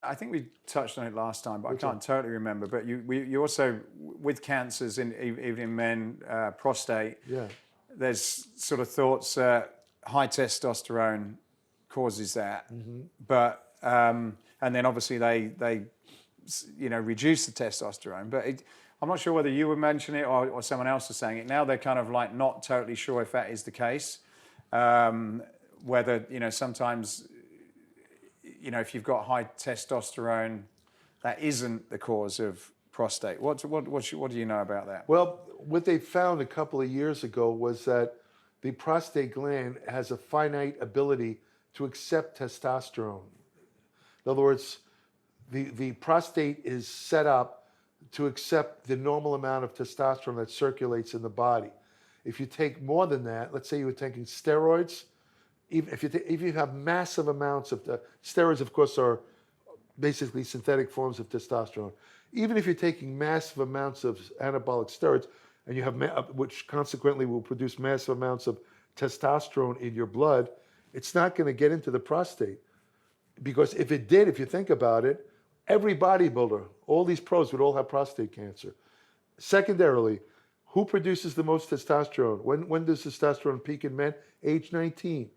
I think we touched on it last time, but I can't totally remember. But you also, with cancers, even in men, prostate, there's sort of thoughts that high testosterone causes that. But, and then obviously they reduce the testosterone. But I'm not sure whether you would mention it or someone else was saying it. Now they're kind of like not totally sure if that is the case. Whether, sometimes, if you've got high testosterone, that isn't the cause of prostate. What do you know about that? Well, what they found a couple of years ago was that the prostate gland has a finite ability to accept testosterone. In other words, the prostate is set up to accept the normal amount of testosterone that circulates in the body. If you take more than that, let's say you were taking steroids, even if you have massive amounts of steroids, of course, are basically synthetic forms of testosterone. Even if you're taking massive amounts of anabolic steroids, and you have which consequently will produce massive amounts of testosterone in your blood, it's not going to get into the prostate. Because if it did, if you think about it, every bodybuilder, all these pros would all have prostate cancer. Secondarily, who produces the most testosterone? When does testosterone peak in men? Age 19.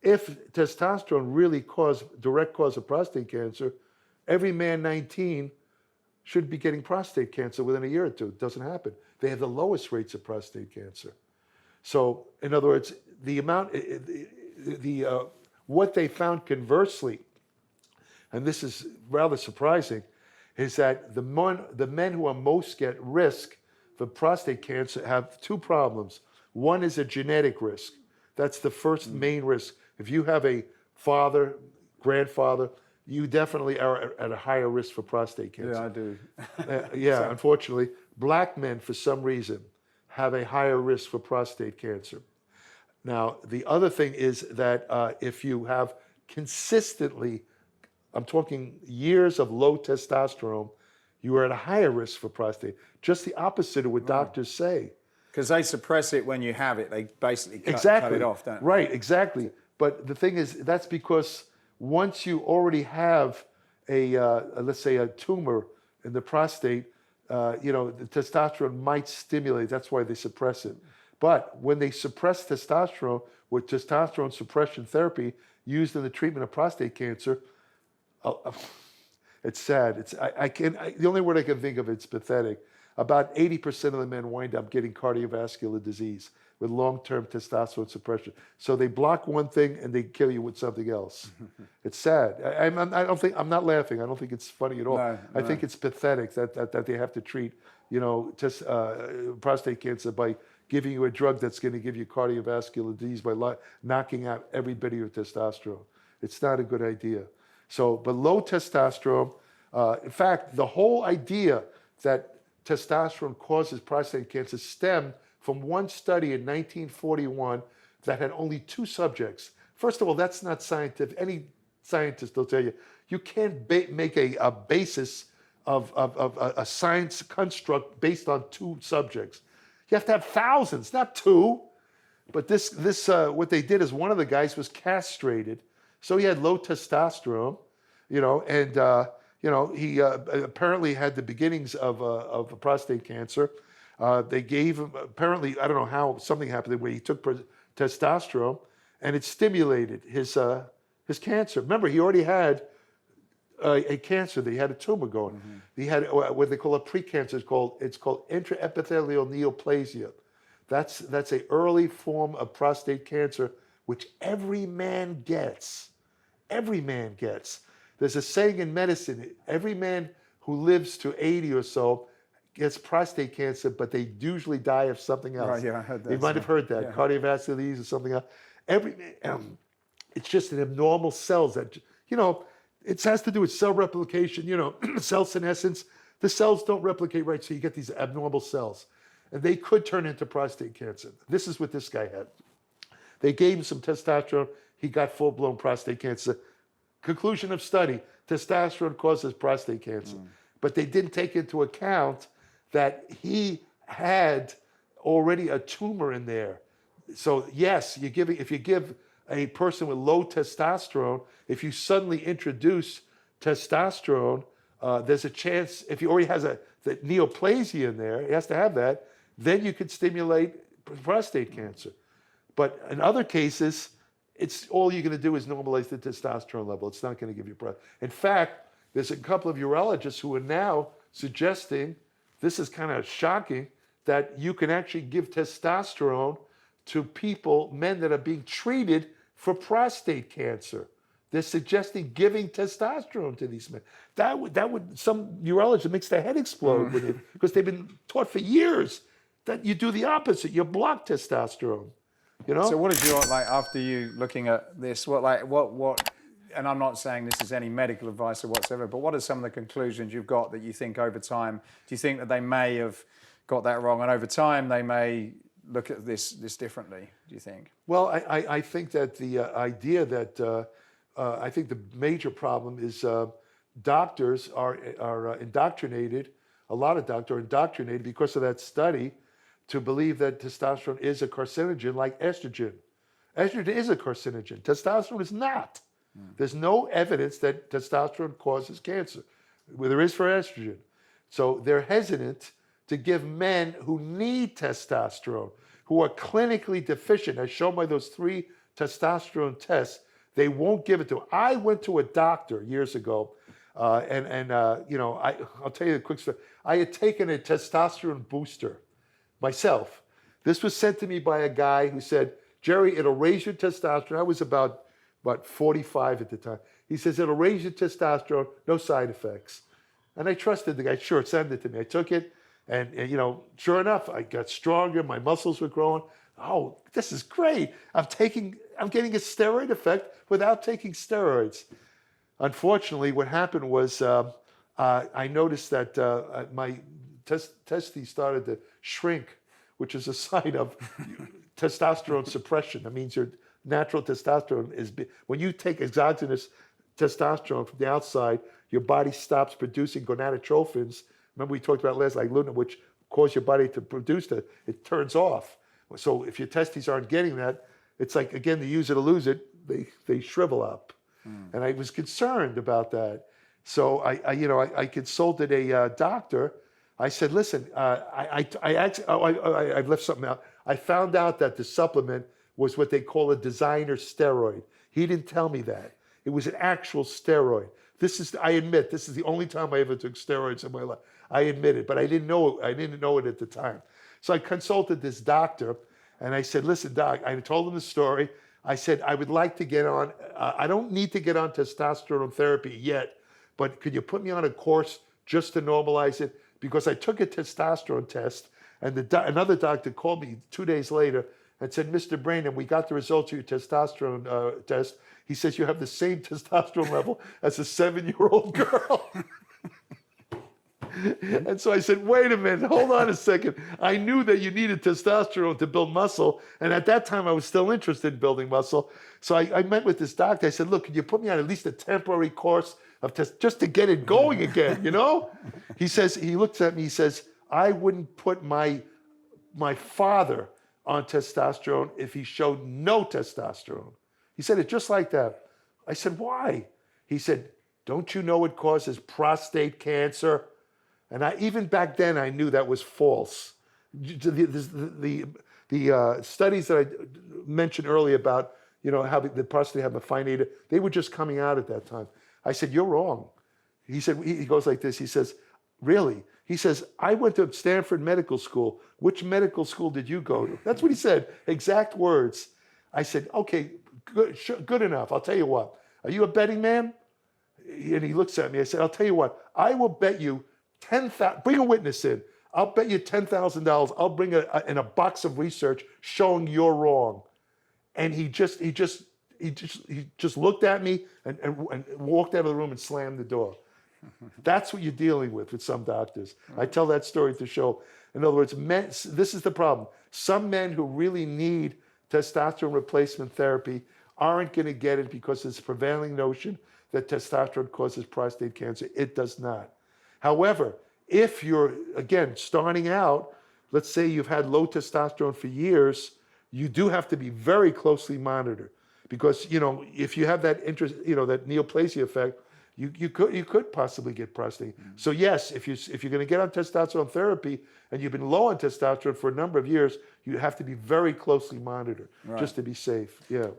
If testosterone really direct cause of prostate cancer, every man 19 should be getting prostate cancer within a year or two. It doesn't happen. They have the lowest rates of prostate cancer. So, in other words, the amount, what they found conversely, and this is rather surprising, is that the men who are most at risk for prostate cancer have two problems. One is a genetic risk. That's the first main risk. If you have a father, grandfather, you definitely are at a higher risk for prostate cancer. Yeah, I do. So. Unfortunately, black men, for some reason, have a higher risk for prostate cancer. Now, the other thing is that if you have consistently, I'm talking years of low testosterone, you are at a higher risk for prostate. Just the opposite of what doctors say. Because they suppress it when you have it. They basically cut it off, don't they? Right, exactly. But the thing is, that's because once you already have let's say a tumor in the prostate, the testosterone might stimulate. That's why they suppress it. But when they suppress testosterone with testosterone suppression therapy used in the treatment of prostate cancer, it's sad. The only word I can think of, it's pathetic. About 80% of the men wind up getting cardiovascular disease with long-term testosterone suppression. So they block one thing and they kill you with something else. It's sad. I'm not laughing. I don't think it's funny at all. No. I think it's pathetic that they have to treat, prostate cancer by giving you a drug that's going to give you cardiovascular disease by knocking out every bit of your testosterone. It's not a good idea. So, but low testosterone, in fact, the whole idea that testosterone causes prostate cancer stemmed from one study in 1941 that had only 2 subjects. First of all, that's not scientific. Any scientist will tell you, you can't make a basis of a science construct based on 2 subjects. You have to have thousands, not 2. But this what they did is one of the guys was castrated, so he had low testosterone, and he apparently had the beginnings of prostate cancer. They gave him, apparently, I don't know how, something happened where he took testosterone and it stimulated his cancer. Remember, he already had a cancer. He had a tumor going. Mm-hmm. He had what they call a precancer. It's called intraepithelial neoplasia. That's an early form of prostate cancer, which every man gets. Every man gets. There's a saying in medicine, every man who lives to 80 or so gets prostate cancer, but they usually die of something else. Right, yeah, I heard that. You might have heard that, cardiovascular disease or something else. It's just an abnormal cells that, it has to do with cell replication, cell senescence. The cells don't replicate right, so you get these abnormal cells. And they could turn into prostate cancer. This is what this guy had. They gave him some testosterone. He got full-blown prostate cancer. Conclusion of study, testosterone causes prostate cancer. But they didn't take into account that he had already a tumor in there. So yes, if you give a person with low testosterone, if you suddenly introduce testosterone, there's a chance, if he already has the neoplasia in there, he has to have that, then you could stimulate prostate cancer. But in other cases, it's all you're going to do is normalize the testosterone level. It's not going to give you prostate. In fact, there's a couple of urologists who are now suggesting, this is kind of shocking, that you can actually give testosterone to people, men that are being treated for prostate cancer. They're suggesting giving testosterone to these men. That would some urologist makes their head explode with it, because they've been taught for years that you do the opposite. You block testosterone. You know. So what did you like after you looking at this? What? And I'm not saying this is any medical advice or whatsoever, but what are some of the conclusions you've got that you think over time? Do you think that they may have got that wrong, and over time they may look at this differently? Do you think? Well, I think that the idea that I think the major problem is doctors are indoctrinated. A lot of doctors are indoctrinated because of that study to believe that testosterone is a carcinogen like estrogen. Estrogen is a carcinogen. Testosterone is not. There's no evidence that testosterone causes cancer. Well, there is for estrogen. So they're hesitant to give men who need testosterone, who are clinically deficient, as shown by those 3 testosterone tests. They won't give it to them. I went to a doctor years ago, and I'll tell you a quick story. I had taken a testosterone booster myself. This was sent to me by a guy who said, Jerry, it'll raise your testosterone. I was about 45 at the time. He says, it'll raise your testosterone, no side effects. And I trusted the guy. Sure, send it to me. I took it, and sure enough, I got stronger. My muscles were growing. Oh, this is great. I'm getting a steroid effect without taking steroids. Unfortunately, what happened was I noticed that my testes started to shrink, which is a sign of testosterone suppression. That means your natural testosterone is, when you take exogenous testosterone from the outside, your body stops producing gonadotrophins. Remember we talked about last, like lutein, which cause your body to produce that. It turns off. So if your testes aren't getting that, it's like, again, to use it or lose it, they shrivel up. And I was concerned about that. So I consulted a doctor. I said, listen, I've left something out. I found out that the supplement was what they call a designer steroid. He didn't tell me that. It was an actual steroid. I admit, this is the only time I ever took steroids in my life. I admit it, but I didn't know it at the time. So I consulted this doctor, and I said, listen, doc, I told him the story. I said, I would like to get on, I don't need to get on testosterone therapy yet, but could you put me on a course just to normalize it? Because I took a testosterone test, and another doctor called me 2 days later and said, Mr. Brainum, we got the results of your testosterone test. He says you have the same testosterone level as a 7-year-old girl. And so I said, wait a minute, hold on a second. I knew that you needed testosterone to build muscle. And at that time, I was still interested in building muscle. So I met with this doctor. I said, look, could you put me on at least a temporary course of just to get it going again, He says, he looks at me, he says, I wouldn't put my father on testosterone if he showed no testosterone. He said it just like that. I said, why? He said, don't you know it causes prostate cancer? And even back then, I knew that was false. The studies that I mentioned earlier about, how the prostate have a finite, they were just coming out at that time. I said, you're wrong. He said, he goes like this. He says, really? He says, I went to Stanford Medical School. Which medical school did you go to? That's what he said, exact words. I said, okay, good enough. I'll tell you what. Are you a betting man? And he looks at me. I said, I'll tell you what. I will bet you $10,000. Bring a witness in. I'll bet you $10,000. I'll bring in a box of research showing you're wrong. And he just looked at me and walked out of the room and slammed the door. That's what you're dealing with some doctors. I tell that story to show. In other words, men, this is the problem. Some men who really need testosterone replacement therapy aren't going to get it because it's a prevailing notion that testosterone causes prostate cancer. It does not. However, if you're, again, starting out, let's say you've had low testosterone for years, you do have to be very closely monitored. Because, if you have that interest, that neoplasia effect, you could possibly get prostate. So yes, if you're going to get on testosterone therapy and you've been low on testosterone for a number of years, you have to be very closely monitored just to be safe. Yeah.